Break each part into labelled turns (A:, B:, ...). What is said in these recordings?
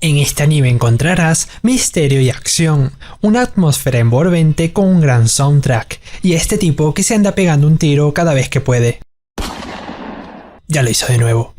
A: En este anime encontrarás misterio y acción, una atmósfera envolvente con un gran soundtrack, y este tipo que se anda pegando un tiro cada vez que puede. Ya lo hizo de nuevo.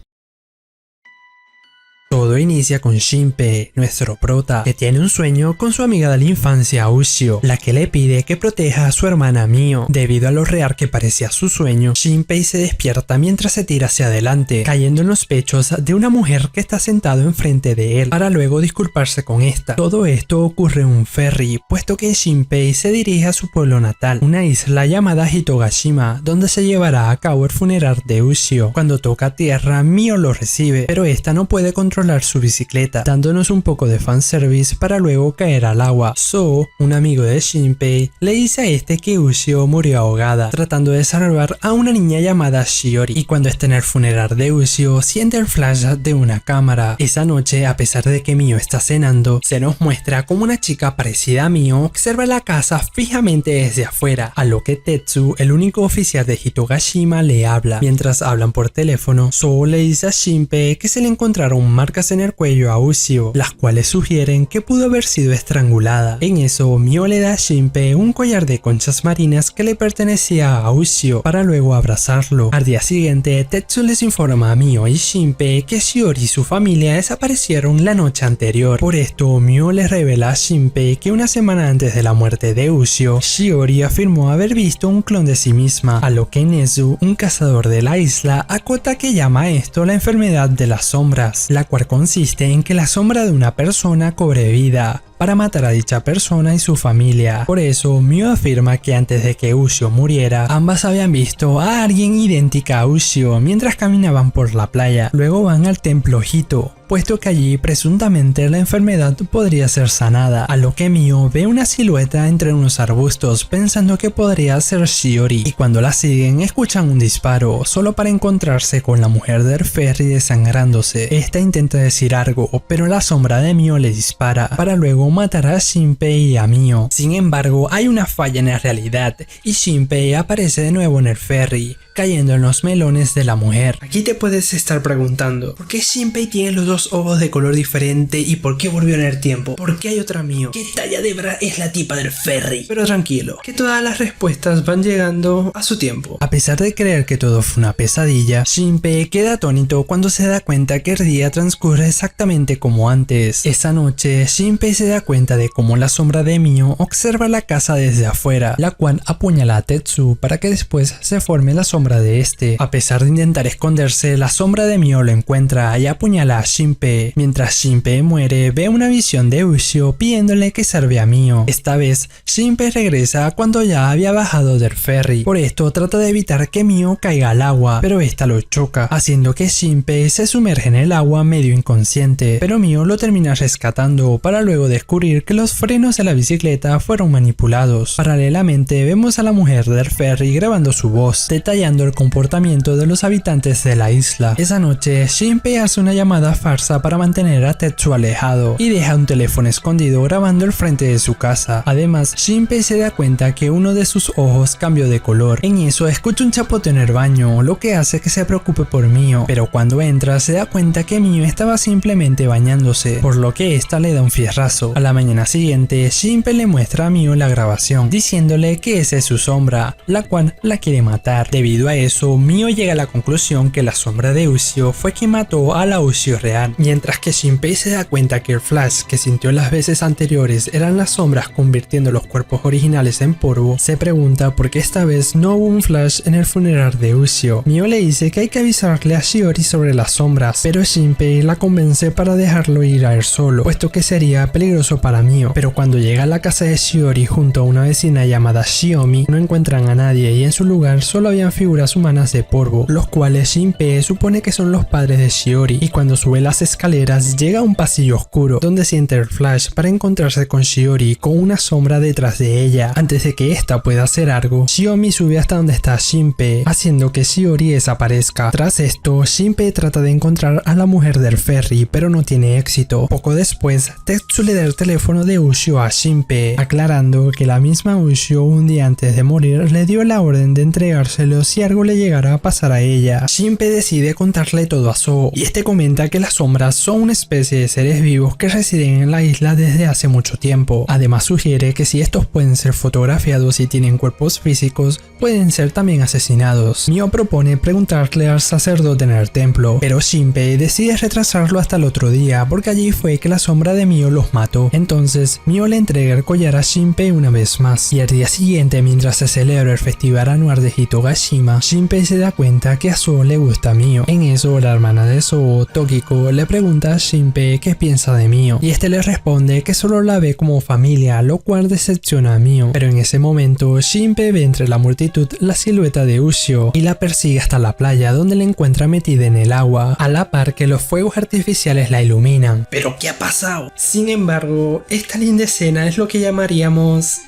A: Todo inicia con Shinpei, nuestro prota, que tiene un sueño con su amiga de la infancia Ushio, la que le pide que proteja a su hermana Mio. Debido a lo real que parecía su sueño, Shinpei se despierta mientras se tira hacia adelante, cayendo en los pechos de una mujer que está sentado enfrente de él, para luego disculparse con esta. Todo esto ocurre en un ferry, puesto que Shinpei se dirige a su pueblo natal, una isla llamada Hitogashima, donde se llevará a cabo el funeral de Ushio. Cuando toca tierra, Mio lo recibe, pero esta no puede controlar su bicicleta, dándonos un poco de fanservice para luego caer al agua. So, un amigo de Shinpei, le dice a este que Ushio murió ahogada, tratando de salvar a una niña llamada Shiori, y cuando está en el funeral de Ushio, siente el flash de una cámara. Esa noche, a pesar de que Mio está cenando, se nos muestra como una chica parecida a Mio observa la casa fijamente desde afuera, a lo que Tetsu, el único oficial de Hitogashima, le habla. Mientras hablan por teléfono, So le dice a Shinpei que se le encontraron marcas en el cuello a Ushio, las cuales sugieren que pudo haber sido estrangulada. En eso, Mio le da a Shinpei un collar de conchas marinas que le pertenecía a Ushio, para luego abrazarlo. Al día siguiente, Tetsu les informa a Mio y Shinpei que Shiori y su familia desaparecieron la noche anterior. Por esto, Mio le revela a Shinpei que una semana antes de la muerte de Ushio, Shiori afirmó haber visto un clon de sí misma, a lo que Nezu, un cazador de la isla, acota que llama a esto la enfermedad de las sombras, la cual consiste en que la sombra de una persona cobre vida para matar a dicha persona y su familia. Por eso, Mio afirma que antes de que Ushio muriera, ambas habían visto a alguien idéntica a Ushio mientras caminaban por la playa. Luego van al templo Hito, puesto que allí presuntamente la enfermedad podría ser sanada, a lo que Mio ve una silueta entre unos arbustos pensando que podría ser Shiori, y cuando la siguen escuchan un disparo, solo para encontrarse con la mujer del ferry desangrándose. Esta intenta decir algo, pero la sombra de Mio le dispara, para luego matar a Shinpei y a Mio. Sin embargo, hay una falla en la realidad, y Shinpei aparece de nuevo en el ferry, cayendo en los melones de la mujer. Aquí te puedes estar preguntando, ¿por qué Shinpei tiene los dos ojos de color diferente y por qué volvió en el tiempo? ¿Por qué hay otra Mio? ¿Qué talla de bra es la tipa del ferry? Pero tranquilo, que todas las respuestas van llegando a su tiempo. A pesar de creer que todo fue una pesadilla, Shinpei queda atónito cuando se da cuenta que el día transcurre exactamente como antes. Esa noche, Shinpei se da cuenta de cómo la sombra de Mio observa la casa desde afuera, la cual apuñala a Tetsu para que después se forme la sombra de este. A pesar de intentar esconderse, la sombra de Mio lo encuentra y apuñala a Shinpei. Mientras Shinpei muere, ve una visión de Ushio pidiéndole que salve a Mio. Esta vez, Shinpei regresa cuando ya había bajado del ferry. Por esto trata de evitar que Mio caiga al agua, pero esta lo choca, haciendo que Shinpei se sumerge en el agua medio inconsciente, pero Mio lo termina rescatando para luego descubrir que los frenos de la bicicleta fueron manipulados. Paralelamente vemos a la mujer del ferry grabando su voz, detallando el comportamiento de los habitantes de la isla. Esa noche, Shinpei hace una llamada farsa para mantener a Tetsu alejado y deja un teléfono escondido grabando el frente de su casa. Además, Shinpei se da cuenta que uno de sus ojos cambió de color. En eso escucha un chapoteo en el baño, lo que hace que se preocupe por Mio, pero cuando entra se da cuenta que Mio estaba simplemente bañándose, por lo que esta le da un fierrazo. A la mañana siguiente, Shinpei le muestra a Mio la grabación, diciéndole que esa es su sombra, la cual la quiere matar. Debido a eso, Mio llega a la conclusión que la sombra de Ushio fue quien mató a la Ushio real, mientras que Shinpei se da cuenta que el flash que sintió las veces anteriores eran las sombras convirtiendo los cuerpos originales en polvo. Se pregunta por qué esta vez no hubo un flash en el funeral de Ushio. Mio le dice que hay que avisarle a Shiori sobre las sombras, pero Shinpei la convence para dejarlo ir a él solo, puesto que sería peligroso para Mio. Pero cuando llega a la casa de Shiori junto a una vecina llamada Shiomi, no encuentran a nadie y en su lugar solo habían figuras humanas de polvo, los cuales Shinpei supone que son los padres de Shiori, y cuando sube las escaleras llega a un pasillo oscuro donde siente el flash para encontrarse con Shiori con una sombra detrás de ella. Antes de que ésta pueda hacer algo, Shiomi sube hasta donde está Shinpei, haciendo que Shiori desaparezca. Tras esto, Shinpei trata de encontrar a la mujer del ferry, pero no tiene éxito. Poco después, Tetsu le da el teléfono de Ushio a Shinpei, aclarando que la misma Ushio un día antes de morir le dio la orden de entregárselo si algo le llegara a pasar a ella. Shinpei decide contarle todo a Soo, y este comenta que las sombras son una especie de seres vivos que residen en la isla desde hace mucho tiempo. Además sugiere que si estos pueden ser fotografiados y tienen cuerpos físicos, pueden ser también asesinados. Mio propone preguntarle al sacerdote en el templo, pero Shinpei decide retrasarlo hasta el otro día porque allí fue que la sombra de Mio los mató. Entonces Mio le entrega el collar a Shinpei una vez más, y al día siguiente, mientras se celebra el festival anual de Hitogashima, Shinpei se da cuenta que a Soo le gusta Mio. En eso la hermana de Soo, Tokiko, le pregunta a Shinpei qué piensa de Mio, y este le responde que solo la ve como familia, lo cual decepciona a Mio. Pero en ese momento Shinpei ve entre la multitud la silueta de Ushio y la persigue hasta la playa, donde la encuentra metida en el agua, a la par que los fuegos artificiales la iluminan. ¿Pero qué ha pasado? Sin embargo, esta linda escena es lo que llamaríamos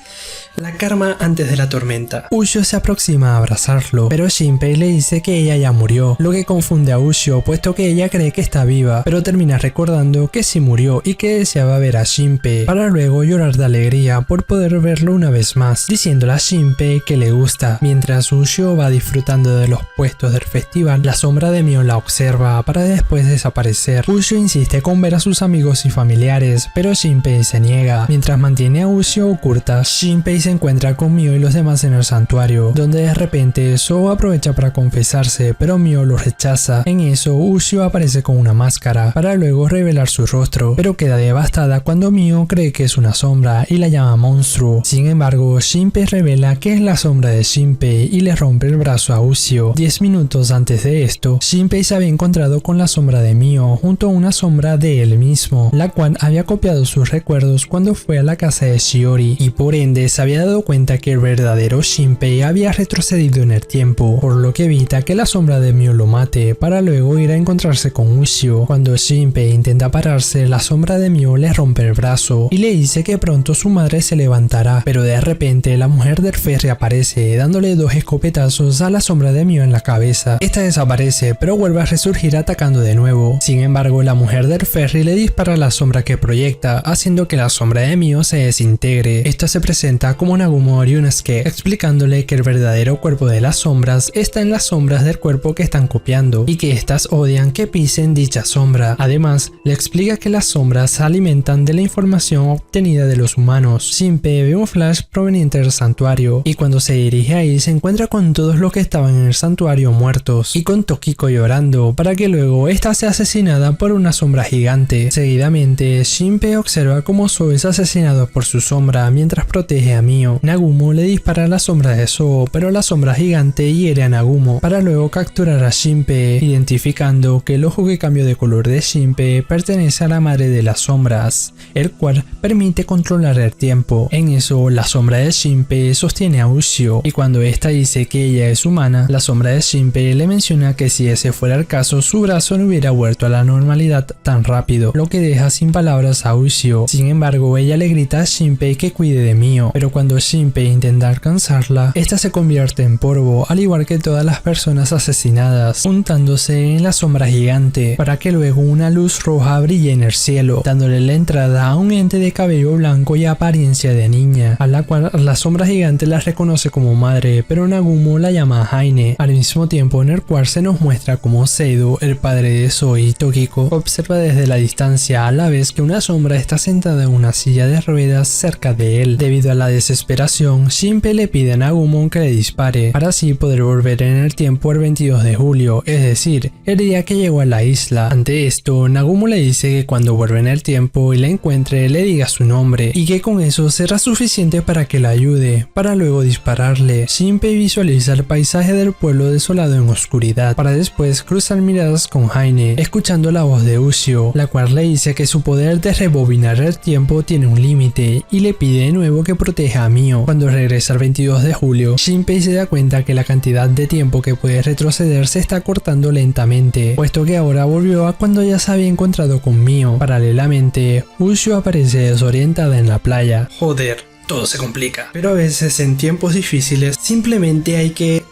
A: la calma antes de la tormenta. Ushio se aproxima a abrazarlo, pero Shinpei le dice que ella ya murió, lo que confunde a Ushio puesto que ella cree que está viva, pero termina recordando que sí murió y que deseaba ver a Shinpei, para luego llorar de alegría por poder verlo una vez más, diciéndole a Shinpei que le gusta. Mientras Ushio va disfrutando de los puestos del festival, la sombra de Mio la observa para después desaparecer. Ushio insiste con ver a sus amigos y familiares, pero Shinpei se niega. Mientras mantiene a Ushio oculta, Shinpei se encuentra con Mio y los demás en el santuario, donde de repente Soo aprovecha para confesarse, pero Mio lo rechaza. En eso Ushio aparece con una máscara para luego revelar su rostro, pero queda devastada cuando Mio cree que es una sombra y la llama monstruo. Sin embargo, Shinpei revela que es la sombra de Shinpei y le rompe el brazo a Ushio. 10 minutos antes de esto, Shinpei se había encontrado con la sombra de Mio junto a una sombra de él mismo, la cual había copiado sus recuerdos cuando fue a la casa de Shiori, y por ende se había dado cuenta que el verdadero Shinpei había retrocedido en el tiempo, por lo que evita que la sombra de Mio lo mate, para luego ir a encontrarse con Ushio. Cuando Shinpei intenta pararse, la sombra de Mio le rompe el brazo y le dice que pronto su madre se levantará, pero de repente la mujer del ferry aparece dándole 2 escopetazos a la sombra de Mio en la cabeza. Esta desaparece, pero vuelve a resurgir atacando de nuevo. Sin embargo, la mujer del ferry le dispara a la sombra que proyecta, haciendo que la sombra de Mio se desintegre. Esto se presenta como Nagumo Ryunosuke, explicándole que el verdadero cuerpo de las sombras está en las sombras del cuerpo que están copiando, y que estas odian que pisen dicha sombra. Además, le explica que las sombras se alimentan de la información obtenida de los humanos. Shinpei ve un flash proveniente del santuario, y cuando se dirige ahí se encuentra con todos los que estaban en el santuario muertos, y con Tokiko llorando, para que luego esta sea asesinada por una sombra gigante. Seguidamente, Shinpei observa cómo Soo es asesinado por su sombra mientras protege a Mio. Nagumo le dispara a la sombra de Soo, pero la sombra gigante hiere a Nagumo, para luego capturar a Shinpei, identificando que el ojo que cambió de color de Shinpei pertenece a la madre de las sombras, el cual permite controlar el tiempo. En eso, la sombra de Shinpei sostiene a Ushio, y cuando esta dice que ella es humana, la sombra de Shinpei le menciona que si ese fuera el caso, su brazo no hubiera vuelto a la normalidad tan rápido, lo que deja sin palabras a Ushio. Sin embargo, ella le grita a Shinpei que cuide de Mio, pero cuando Shinpei intenta alcanzarla, esta se convierte en polvo, al igual que todas las personas asesinadas, untándose en la sombra gigante, para que luego una luz roja brille en el cielo, dándole la entrada a un ente de cabello blanco y apariencia de niña, a la cual la sombra gigante la reconoce como madre, pero Nagumo la llama Haine, al mismo tiempo en el cual se nos muestra como Seido, el padre de Soo y Tokiko, observa desde la distancia a la vez que una sombra está sentada en una silla de ruedas cerca de él. Debido a la desesperación, Shinpei le pide a Nagumo que le dispare, para así poder volver en el tiempo el 22 de julio, es decir, el día que llegó a la isla. Ante esto, Nagumo le dice que cuando vuelva en el tiempo y la encuentre, le diga su nombre, y que con eso será suficiente para que la ayude, para luego dispararle. Shinpei visualiza el paisaje del pueblo desolado en oscuridad, para después cruzar miradas con Haine, escuchando la voz de Ushio, la cual le dice que su poder de rebobinar el tiempo tiene un límite, y le pide de nuevo que proteja a Mio. Cuando regresa el 22 de julio, Shinpei se da cuenta que la cantidad de tiempo que puede retroceder se está cortando lentamente, puesto que ahora volvió a cuando ya se había encontrado con Mio. Paralelamente, Ushio aparece desorientada en la playa. Joder, todo se complica. Pero a veces en tiempos difíciles simplemente hay que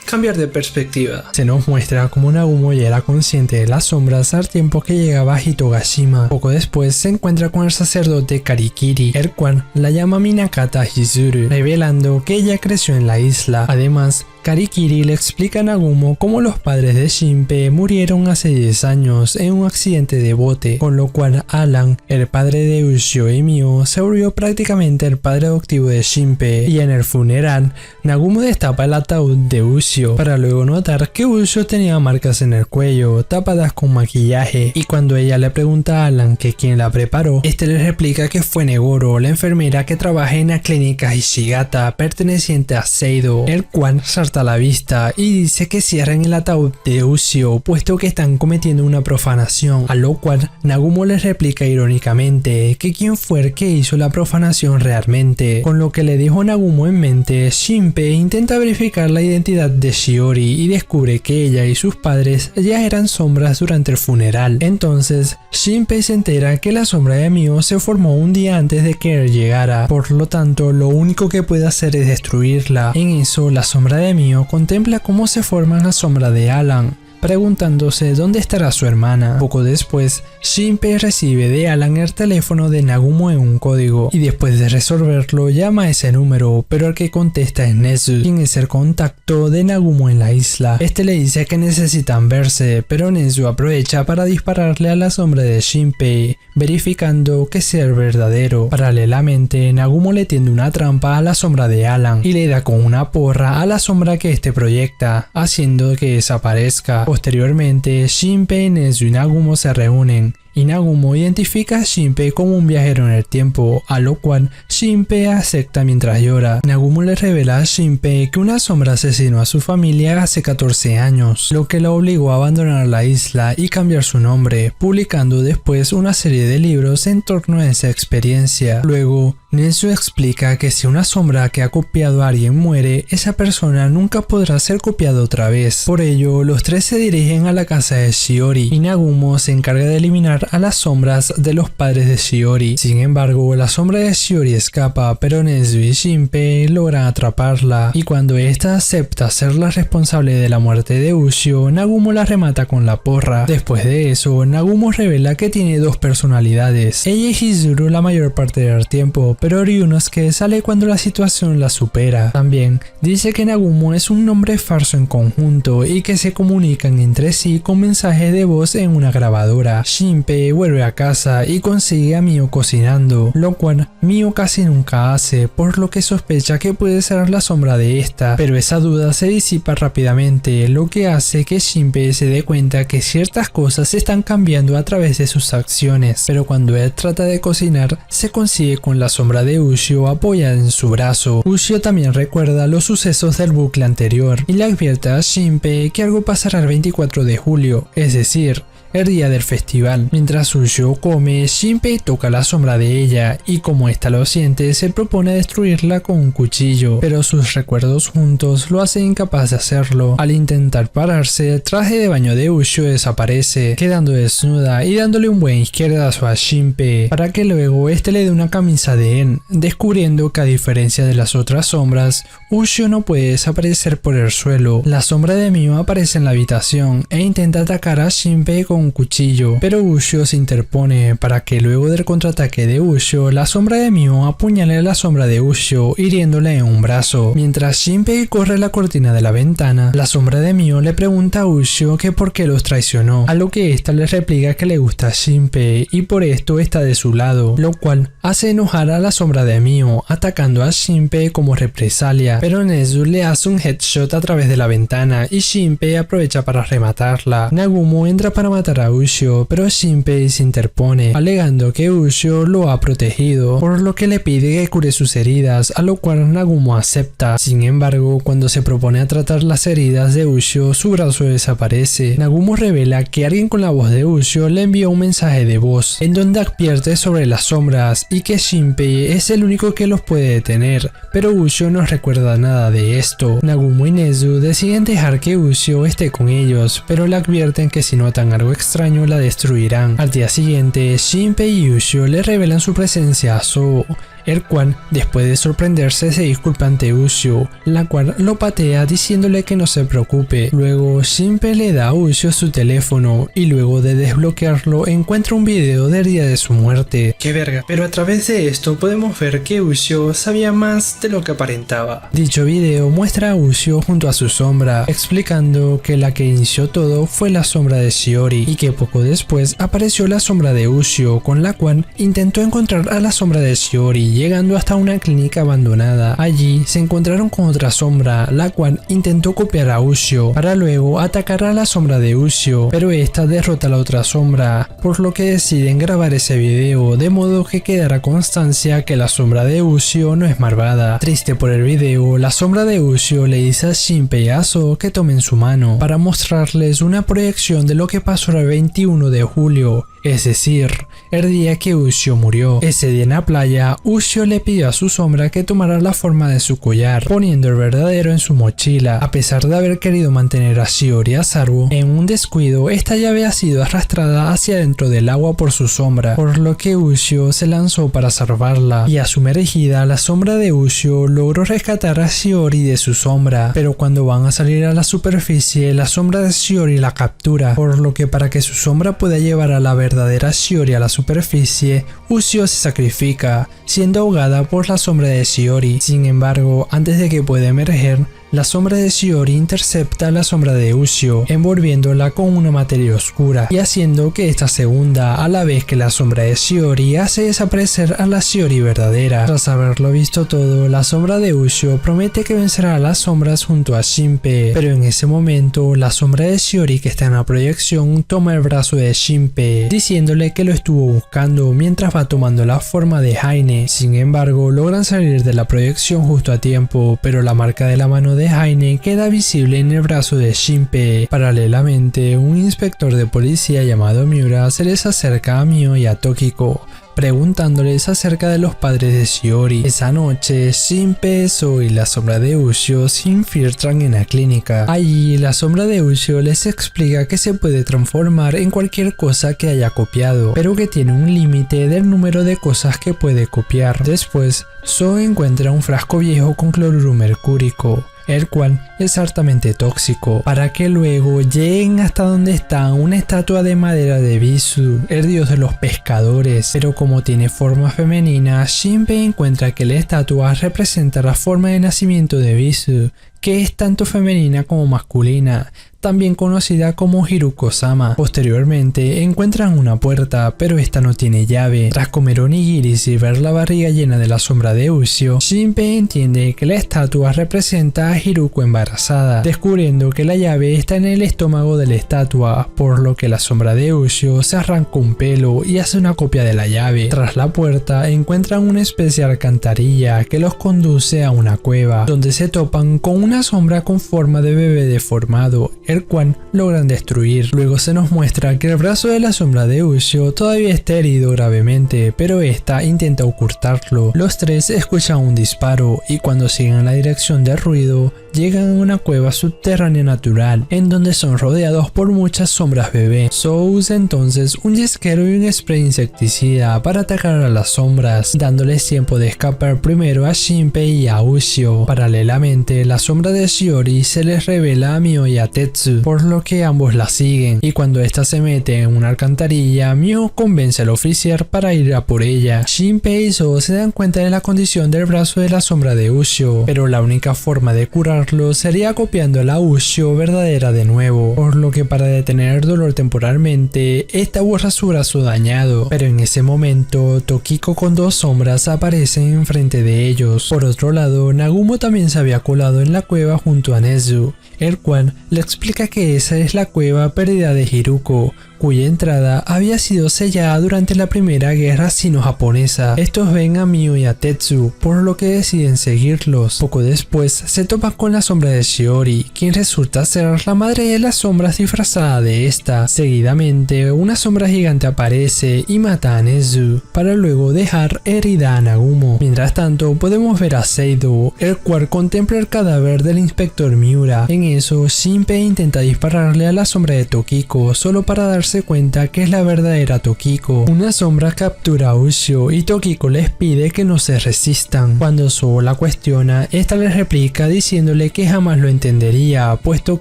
A: cambiar de perspectiva. Se nos muestra como Nagumo ya era consciente de las sombras al tiempo que llegaba a Hitogashima. Poco después se encuentra con el sacerdote Karikiri, el cual la llama Minakata Hizuru, revelando que ella creció en la isla. Además, Karikiri le explica a Nagumo cómo los padres de Shinpei murieron hace 10 años en un accidente de bote, con lo cual Alan, el padre de Ushio y Mio, se volvió prácticamente el padre adoptivo de Shinpei, y en el funeral, Nagumo destapa el ataúd de Ushio para luego notar que Ushio tenía marcas en el cuello, tapadas con maquillaje, y cuando ella le pregunta a Alan que quién la preparó, este le replica que fue Negoro, la enfermera que trabaja en la clínica Hishigata perteneciente a Seido, el cual salta a la vista y dice que cierren el ataúd de Ushio puesto que están cometiendo una profanación, a lo cual Nagumo les replica irónicamente que quién fue el que hizo la profanación realmente, con lo que le dijo Nagumo en mente. Shinpei intenta verificar la identidad de Shiori y descubre que ella y sus padres ya eran sombras durante el funeral. Entonces Shinpei se entera que la sombra de Mio se formó un día antes de que él llegara, por lo tanto lo único que puede hacer es destruirla. En eso la sombra de Mio contempla cómo se forma la sombra de Alan, preguntándose dónde estará su hermana. Poco después, Shinpei recibe de Alan el teléfono de Nagumo en un código, y después de resolverlo llama a ese número, pero el que contesta es Nezu, quien es el contacto de Nagumo en la isla. Este le dice que necesitan verse, pero Nezu aprovecha para dispararle a la sombra de Shinpei, verificando que sea el verdadero. Paralelamente, Nagumo le tiende una trampa a la sombra de Alan y le da con una porra a la sombra que este proyecta, haciendo que desaparezca. Posteriormente, Shinpei, Nezu y Nagumo se reúnen, y Nagumo identifica a Shinpei como un viajero en el tiempo, a lo cual Shinpei acepta mientras llora. Nagumo le revela a Shinpei que una sombra asesinó a su familia hace 14 años, lo que lo obligó a abandonar la isla y cambiar su nombre, publicando después una serie de libros en torno a esa experiencia. Luego, Nezu explica que si una sombra que ha copiado a alguien muere, esa persona nunca podrá ser copiada otra vez. Por ello, los tres se dirigen a la casa de Shiori, y Nagumo se encarga de eliminar a las sombras de los padres de Shiori. Sin embargo, la sombra de Shiori escapa, pero Nezu y Shinpei logran atraparla, y cuando esta acepta ser la responsable de la muerte de Ushio, Nagumo la remata con la porra. Después de eso, Nagumo revela que tiene dos personalidades. Ella es Hizuru la mayor parte del tiempo, pero Ryunosuke sale cuando la situación la supera. También dice que Nagumo es un nombre falso en conjunto y que se comunican entre sí con mensajes de voz en una grabadora. Shinpei vuelve a casa y consigue a Mio cocinando, lo cual Mio casi nunca hace, por lo que sospecha que puede ser la sombra de esta, pero esa duda se disipa rápidamente, lo que hace que Shinpei se dé cuenta que ciertas cosas están cambiando a través de sus acciones, pero cuando él trata de cocinar, se consigue con la sombra de Ushio apoyada en su brazo. Ushio también recuerda los sucesos del bucle anterior y le advierte a Shinpei que algo pasará el 24 de julio, es decir, el día del festival. Mientras Ushio come, Shinpei toca la sombra de ella y como esta lo siente, se propone destruirla con un cuchillo, pero sus recuerdos juntos lo hacen incapaz de hacerlo. Al intentar pararse, el traje de baño de Ushio desaparece, quedando desnuda y dándole un buen izquierdazo a Shinpei para que luego este le dé una camisa de En, descubriendo que a diferencia de las otras sombras, Ushio no puede desaparecer por el suelo. La sombra de Mio aparece en la habitación e intenta atacar a Shinpei con un cuchillo, pero Ushio se interpone para que luego del contraataque de Ushio, la sombra de Mio apuñale a la sombra de Ushio, hiriéndole en un brazo. Mientras Shinpei corre la cortina de la ventana, la sombra de Mio le pregunta a Ushio que por qué los traicionó, a lo que ésta le replica que le gusta a Shinpei y por esto está de su lado, lo cual hace enojar a la sombra de Mio, atacando a Shinpei como represalia, pero Nezu le hace un headshot a través de la ventana y Shinpei aprovecha para rematarla. Nagumo entra para matar a Ushio, pero Shinpei se interpone, alegando que Ushio lo ha protegido, por lo que le pide que cure sus heridas, a lo cual Nagumo acepta. Sin embargo, cuando se propone a tratar las heridas de Ushio, su brazo desaparece. Nagumo revela que alguien con la voz de Ushio le envió un mensaje de voz, en donde advierte sobre las sombras y que Shinpei es el único que los puede detener, pero Ushio no recuerda nada de esto. Nagumo y Nezu deciden dejar que Ushio esté con ellos, pero le advierten que si notan algo extraño la destruirán. Al día siguiente, Shinpei y Ushio le revelan su presencia a Zou. el cual, después de sorprenderse, se disculpa ante Ushio, la cual lo patea diciéndole que no se preocupe. Luego Shinpei le da a Ushio su teléfono y luego de desbloquearlo encuentra un video del día de su muerte. ¡Qué verga! Pero a través de esto podemos ver que Ushio sabía más de lo que aparentaba. Dicho video muestra a Ushio junto a su sombra, explicando que la que inició todo fue la sombra de Shiori y que poco después apareció la sombra de Ushio, con la cual intentó encontrar a la sombra de Shiori, llegando hasta una clínica abandonada. Allí se encontraron con otra sombra, la cual intentó copiar a Ushio para luego atacar a la sombra de Ushio, pero esta derrota a la otra sombra, por lo que deciden grabar ese video de modo que quedara constancia que la sombra de Ushio no es malvada. Triste por el video, la sombra de Ushio le dice a Shinpei y a Aso que tomen su mano para mostrarles una proyección de lo que pasó el 21 de julio, es decir, el día que Ushio murió. Ese día en la playa, Ushio le pidió a su sombra que tomara la forma de su collar, poniendo el verdadero en su mochila. A pesar de haber querido mantener a Shiori a salvo, en un descuido, esta llave ha sido arrastrada hacia dentro del agua por su sombra, por lo que Ushio se lanzó para salvarla, y a sumergida, la sombra de Ushio logró rescatar a Shiori de su sombra, pero cuando van a salir a la superficie, la sombra de Shiori la captura, por lo que para que su sombra pueda llevar a la verdadera Shiori a la superficie, Ushio se sacrifica, siendo ahogada por la sombra de Shiori. Sin embargo, antes de que pueda emerger, la sombra de Shiori intercepta la sombra de Ushio, envolviéndola con una materia oscura y haciendo que esta se hunda, a la vez que la sombra de Shiori hace desaparecer a la Shiori verdadera. Tras haberlo visto todo, la sombra de Ushio promete que vencerá a las sombras junto a Shinpei, pero en ese momento la sombra de Shiori que está en la proyección toma el brazo de Shinpei, diciéndole que lo estuvo buscando mientras va tomando la forma de Heine. Sin embargo, logran salir de la proyección justo a tiempo, pero la marca de la mano de Heine queda visible en el brazo de Shinpei. Paralelamente, un inspector de policía llamado Miura se les acerca a Mio y a Tokiko, preguntándoles acerca de los padres de Shiori. Esa noche, Shinpei, Aso y la sombra de Ushio se infiltran en la clínica. Allí, la sombra de Ushio les explica que se puede transformar en cualquier cosa que haya copiado, pero que tiene un límite del número de cosas que puede copiar. Después, Aso encuentra un frasco viejo con cloruro mercúrico, el cual es altamente tóxico, para que luego lleguen hasta donde está una estatua de madera de Bisu, el dios de los pescadores, pero como tiene forma femenina, Shinpei encuentra que la estatua representa la forma de nacimiento de Bisu, que es tanto femenina como masculina, también conocida como Hiruko-sama. Posteriormente encuentran una puerta, pero esta no tiene llave. Tras comer onigiris y ver la barriga llena de la sombra de Ushio, Shinpei entiende que la estatua representa a Hiruko embarazada, descubriendo que la llave está en el estómago de la estatua, por lo que la sombra de Ushio se arranca un pelo y hace una copia de la llave. Tras la puerta encuentran una especie de alcantarilla que los conduce a una cueva, donde se topan con una sombra con forma de bebé deformado, el cual logran destruir. Luego se nos muestra que el brazo de la sombra de Ushio todavía está herido gravemente, pero esta intenta ocultarlo. Los tres escuchan un disparo y cuando siguen en la dirección del ruido, llegan a una cueva subterránea natural, en donde son rodeados por muchas sombras bebé. Aso usa entonces un yesquero y un spray insecticida para atacar a las sombras, dándoles tiempo de escapar primero a Shinpei y a Ushio. Paralelamente, la sombra de Shiori se les revela a Mio y a Tetsu, por lo que ambos la siguen, y cuando esta se mete en una alcantarilla, Mio convence al oficial para ir a por ella. Shinpei y Aso se dan cuenta de la condición del brazo de la sombra de Ushio, pero la única forma de curarlo sería copiando la Ushio verdadera de nuevo, por lo que para detener el dolor temporalmente, esta borra su brazo dañado, pero en ese momento, Tokiko con dos sombras aparecen enfrente de ellos. Por otro lado, Nagumo también se había colado en la cueva junto a Nezu, el cual le explica que esa es la cueva perdida de Hiruko, cuya entrada había sido sellada durante la primera guerra sino-japonesa. Estos ven a Mio y a Tetsu, por lo que deciden seguirlos. Poco después se topan con la sombra de Shiori, quien resulta ser la madre de las sombras disfrazada de esta. Seguidamente, una sombra gigante aparece y mata a Nezu, para luego dejar herida a Nagumo. Mientras tanto, podemos ver a Seido, el cual contempla el cadáver del inspector Miura. En eso, Shinpei intenta dispararle a la sombra de Tokiko, solo para darse darse cuenta que es la verdadera Tokiko. Una sombra captura a Ushio y Tokiko les pide que no se resistan. Cuando Suo la cuestiona, esta le replica diciéndole que jamás lo entendería, puesto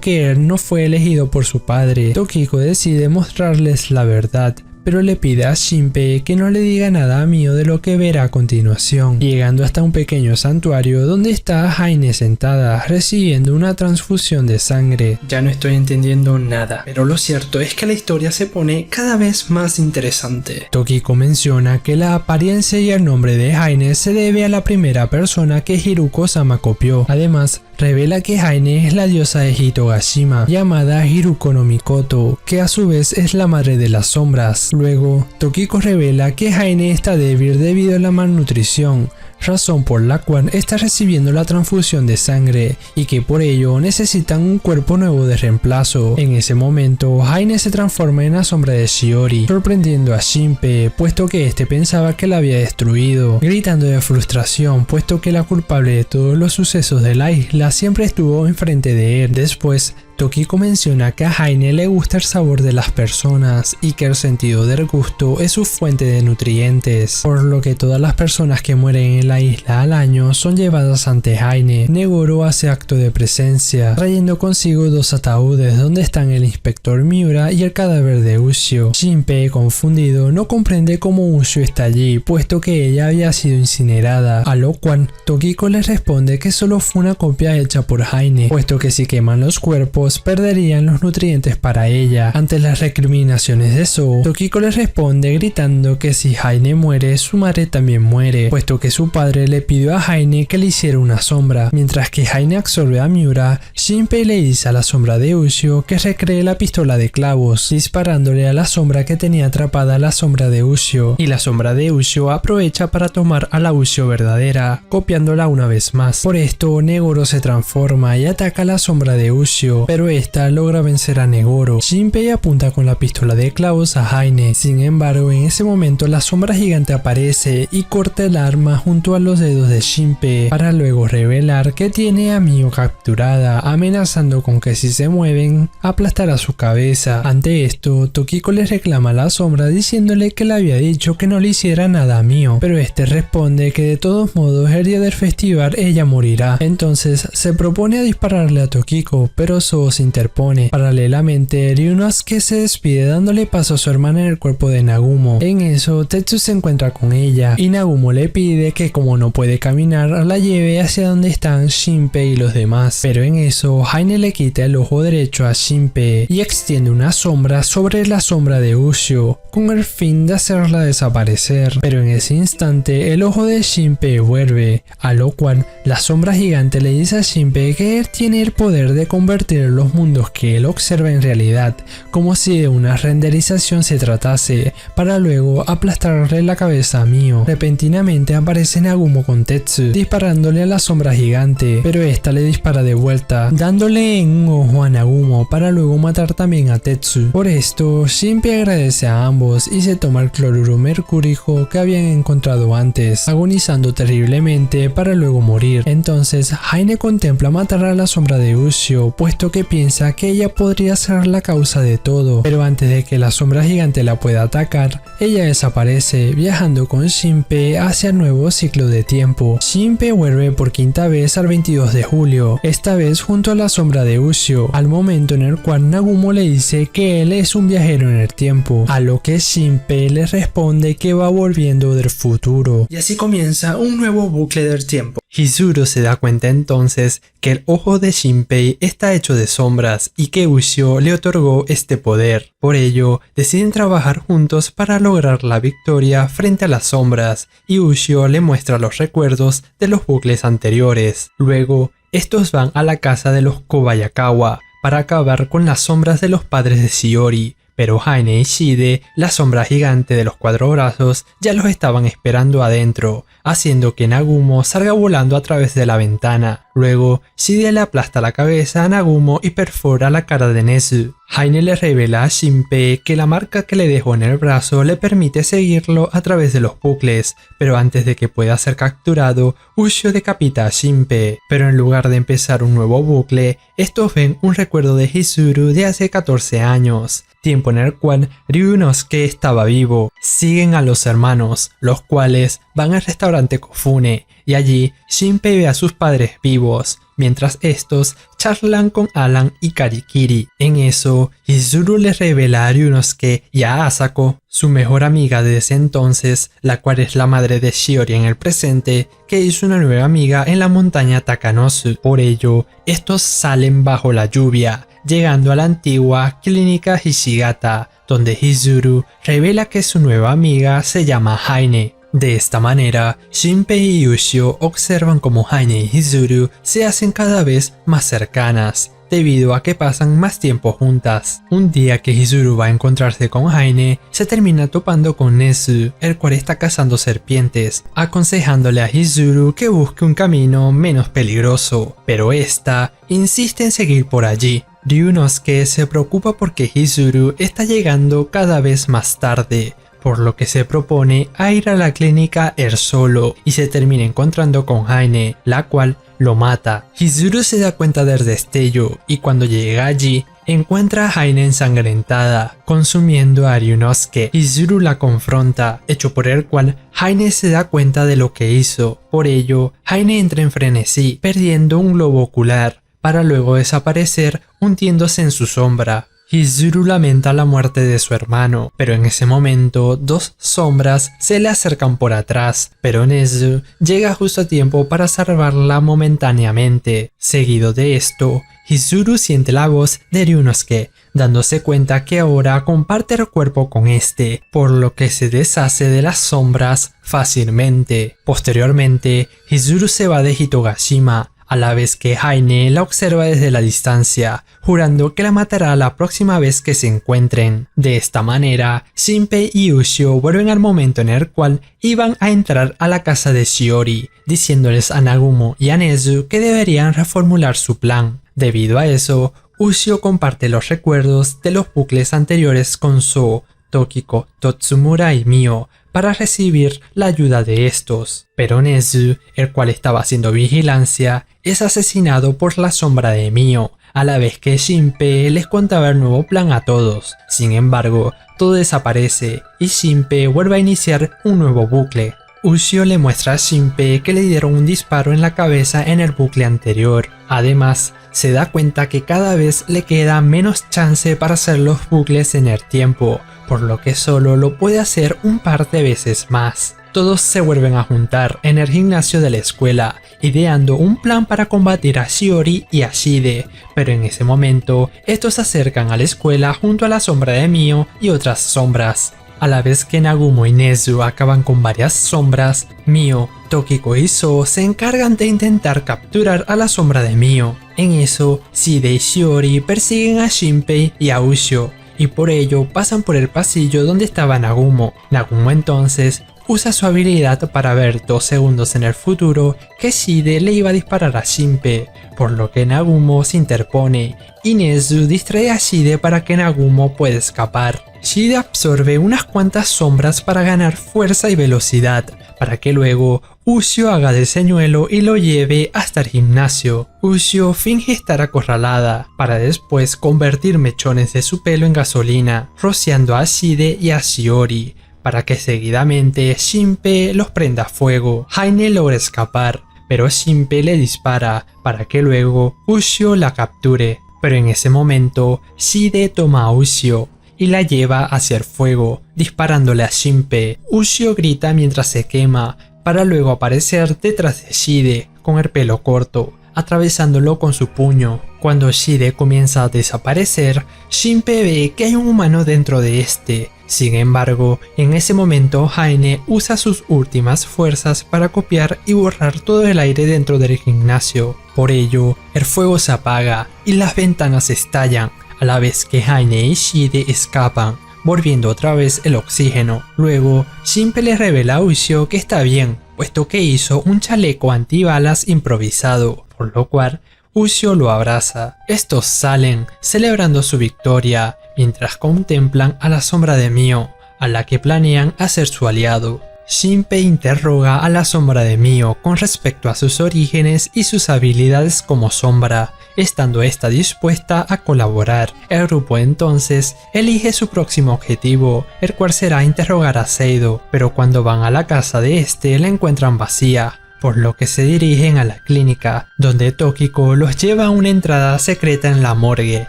A: que él no fue elegido por su padre. Tokiko decide mostrarles la verdad, pero le pide a Shinpei que no le diga nada a Mio de lo que verá a continuación, llegando hasta un pequeño santuario donde está Haine sentada recibiendo una transfusión de sangre. Ya no estoy entendiendo nada, pero lo cierto es que la historia se pone cada vez más interesante. Tokiko menciona que la apariencia y el nombre de Haine se debe a la primera persona que Hiruko-sama copió. Además, revela que Haine es la diosa de Hitogashima, llamada Hiruko no Mikoto, que a su vez es la madre de las sombras. Luego, Tokiko revela que Haine está débil debido a la malnutrición, razón por la cual está recibiendo la transfusión de sangre y que por ello necesitan un cuerpo nuevo de reemplazo. En ese momento, Haine se transforma en la sombra de Shiori, sorprendiendo a Shinpei, puesto que este pensaba que la había destruido, gritando de frustración, puesto que la culpable de todos los sucesos de la isla siempre estuvo enfrente de él. Después, Tokiko menciona que a Haine le gusta el sabor de las personas y que el sentido del gusto es su fuente de nutrientes, por lo que todas las personas que mueren en la isla al año son llevadas ante Haine. Negoro hace acto de presencia, trayendo consigo dos ataúdes donde están el inspector Miura y el cadáver de Ushio. Shinpei, confundido, no comprende cómo Ushio está allí, puesto que ella había sido incinerada, a lo cual Tokiko le responde que solo fue una copia hecha por Haine, puesto que si queman los cuerpos perderían los nutrientes para ella. Ante las recriminaciones de Suo, Tokiko le responde gritando que si Haine muere, su madre también muere, puesto que su padre le pidió a Haine que le hiciera una sombra. Mientras que Haine absorbe a Miura, Shinpei le dice a la sombra de Ushio que recree la pistola de clavos, disparándole a la sombra que tenía atrapada a la sombra de Ushio, y la sombra de Ushio aprovecha para tomar a la Ushio verdadera, copiándola una vez más. Por esto, Negoro se transforma y ataca a la sombra de Ushio, pero esta logra vencer a Negoro. Shinpei apunta con la pistola de clavos a Haine. Sin embargo, en ese momento la sombra gigante aparece y corta el arma junto a los dedos de Shinpei, para luego revelar que tiene a Mio capturada, amenazando con que si se mueven, aplastará su cabeza. Ante esto, Tokiko le reclama a la sombra diciéndole que le había dicho que no le hiciera nada a Mio, pero este responde que de todos modos el día del festival ella morirá. Entonces se propone a dispararle a Tokiko, pero Suo se interpone. Paralelamente, Ryunosuke se despide dándole paso a su hermana en el cuerpo de Nagumo. En eso, Tetsu se encuentra con ella y Nagumo le pide que como no puede caminar, la lleve hacia donde están Shinpei y los demás. Pero en eso, Haine le quita el ojo derecho a Shinpei y extiende una sombra sobre la sombra de Ushio, con el fin de hacerla desaparecer. Pero en ese instante, el ojo de Shinpei vuelve, a lo cual la sombra gigante le dice a Shinpei que él tiene el poder de convertir los mundos que él observa en realidad, como si de una renderización se tratase, para luego aplastarle la cabeza a Mio. Repentinamente aparece Nagumo con Tetsu, disparándole a la sombra gigante, pero esta le dispara de vuelta, dándole en un ojo a Nagumo para luego matar también a Tetsu. Por esto, Shinpei agradece a ambos y se toma el cloruro mercúrico que habían encontrado antes, agonizando terriblemente para luego morir. Entonces, Haine contempla matar a la sombra de Ushio, puesto que piensa que ella podría ser la causa de todo, pero antes de que la sombra gigante la pueda atacar, ella desaparece, viajando con Shinpei hacia el nuevo ciclo de tiempo. Shinpei vuelve por quinta vez al 22 de julio, esta vez junto a la sombra de Ushio, al momento en el cual Nagumo le dice que él es un viajero en el tiempo, a lo que Shinpei le responde que va volviendo del futuro. Y así comienza un nuevo bucle del tiempo. Hizuru se da cuenta entonces que el ojo de Shinpei está hecho de sombras y que Ushio le otorgó este poder. Por ello, deciden trabajar juntos para lograr la victoria frente a las sombras, y Ushio le muestra los recuerdos de los bucles anteriores. Luego, estos van a la casa de los Kobayakawa para acabar con las sombras de los padres de Shiori. Pero Haine y Shide, la sombra gigante de los 4 brazos, ya los estaban esperando adentro, haciendo que Nagumo salga volando a través de la ventana. Luego, Shide le aplasta la cabeza a Nagumo y perfora la cara de Nezu. Haine le revela a Shinpei que la marca que le dejó en el brazo le permite seguirlo a través de los bucles, pero antes de que pueda ser capturado, Ushio decapita a Shinpei. Pero en lugar de empezar un nuevo bucle, estos ven un recuerdo de Hizuru de hace 14 años. tiempo en el cual Ryunosuke estaba vivo. Siguen a los hermanos, los cuales van al restaurante Kofune, y allí Shinpei ve a sus padres vivos, mientras estos charlan con Alan y Karikiri. En eso, Hizuru les revela a Ryunosuke y a Asako, su mejor amiga de ese entonces, la cual es la madre de Shiori en el presente, que hizo una nueva amiga en la montaña Takanosu. Por ello, estos salen bajo la lluvia, llegando a la antigua clínica Hishigata, donde Hizuru revela que su nueva amiga se llama Haine. De esta manera, Shinpei y Ushio observan cómo Haine y Hizuru se hacen cada vez más cercanas, debido a que pasan más tiempo juntas. Un día que Hizuru va a encontrarse con Haine, se termina topando con Nezu, el cual está cazando serpientes, aconsejándole a Hizuru que busque un camino menos peligroso, pero esta insiste en seguir por allí. Ryunosuke se preocupa porque Hizuru está llegando cada vez más tarde, por lo que se propone a ir a la clínica él solo y se termina encontrando con Haine, la cual lo mata. Hizuru se da cuenta del destello y cuando llega allí encuentra a Haine ensangrentada, consumiendo a Ryunosuke. Hizuru la confronta, hecho por el cual Haine se da cuenta de lo que hizo. Por ello, Haine entra en frenesí, perdiendo un globo ocular, para luego desaparecer hundiéndose en su sombra. Hizuru lamenta la muerte de su hermano, pero en ese momento dos sombras se le acercan por atrás, pero Nezu llega justo a tiempo para salvarla momentáneamente. Seguido de esto, Hizuru siente la voz de Ryunosuke, dándose cuenta que ahora comparte el cuerpo con este, por lo que se deshace de las sombras fácilmente. Posteriormente, Hizuru se va de Hitogashima, a la vez que Haine la observa desde la distancia, jurando que la matará la próxima vez que se encuentren. De esta manera, Shinpei y Ushio vuelven al momento en el cual iban a entrar a la casa de Shiori, diciéndoles a Nagumo y a Nezu que deberían reformular su plan. Debido a eso, Ushio comparte los recuerdos de los bucles anteriores con Sou, Tokiko, Totsumura y Mio, para recibir la ayuda de estos. Pero Nezu, el cual estaba haciendo vigilancia, es asesinado por la sombra de Mio, a la vez que Shinpei les contaba el nuevo plan a todos. Sin embargo, todo desaparece y Shinpei vuelve a iniciar un nuevo bucle. Ushio le muestra a Shinpei que le dieron un disparo en la cabeza en el bucle anterior. Además, se da cuenta que cada vez le queda menos chance para hacer los bucles en el tiempo, por lo que solo lo puede hacer un par de veces más. Todos se vuelven a juntar en el gimnasio de la escuela, ideando un plan para combatir a Shiori y a Shide, pero en ese momento, estos se acercan a la escuela junto a la sombra de Mio y otras sombras. A la vez que Nagumo y Nezu acaban con varias sombras, Mio, Tokiko y Sou se encargan de intentar capturar a la sombra de Mio. En eso, Shide y Shiori persiguen a Shinpei y a Ushio, y por ello pasan por el pasillo donde estaba Nagumo. Nagumo entonces usa su habilidad para ver 2 segundos en el futuro que Shide le iba a disparar a Shinpei, por lo que Nagumo se interpone y Nezu distrae a Shide para que Nagumo pueda escapar. Shide absorbe unas cuantas sombras para ganar fuerza y velocidad, para que luego Ushio haga de señuelo y lo lleve hasta el gimnasio. Ushio finge estar acorralada, para después convertir mechones de su pelo en gasolina, rociando a Shide y a Shiori, para que seguidamente Shinpei los prenda fuego. Haine logra escapar, pero Shinpei le dispara, para que luego Ushio la capture. Pero en ese momento, Shide toma a Ushio y la lleva hacia el fuego, disparándole a Shinpei. Ushio grita mientras se quema, para luego aparecer detrás de Shide, con el pelo corto, atravesándolo con su puño. Cuando Shide comienza a desaparecer, Shinpei ve que hay un humano dentro de este. Sin embargo, en ese momento Haine usa sus últimas fuerzas para copiar y borrar todo el aire dentro del gimnasio. Por ello, el fuego se apaga y las ventanas estallan, a la vez que Haine y Shide escapan, volviendo otra vez el oxígeno. Luego, Shinpei le revela a Ushio que está bien, puesto que hizo un chaleco antibalas improvisado, por lo cual Ushio lo abraza. Estos salen, celebrando su victoria, mientras contemplan a la sombra de Mio, a la que planean hacer su aliado. Shinpei interroga a la sombra de Mio con respecto a sus orígenes y sus habilidades como sombra, estando esta dispuesta a colaborar. El grupo entonces elige su próximo objetivo, el cual será interrogar a Seido, pero cuando van a la casa de este la encuentran vacía, por lo que se dirigen a la clínica, donde Tokiko los lleva a una entrada secreta en la morgue,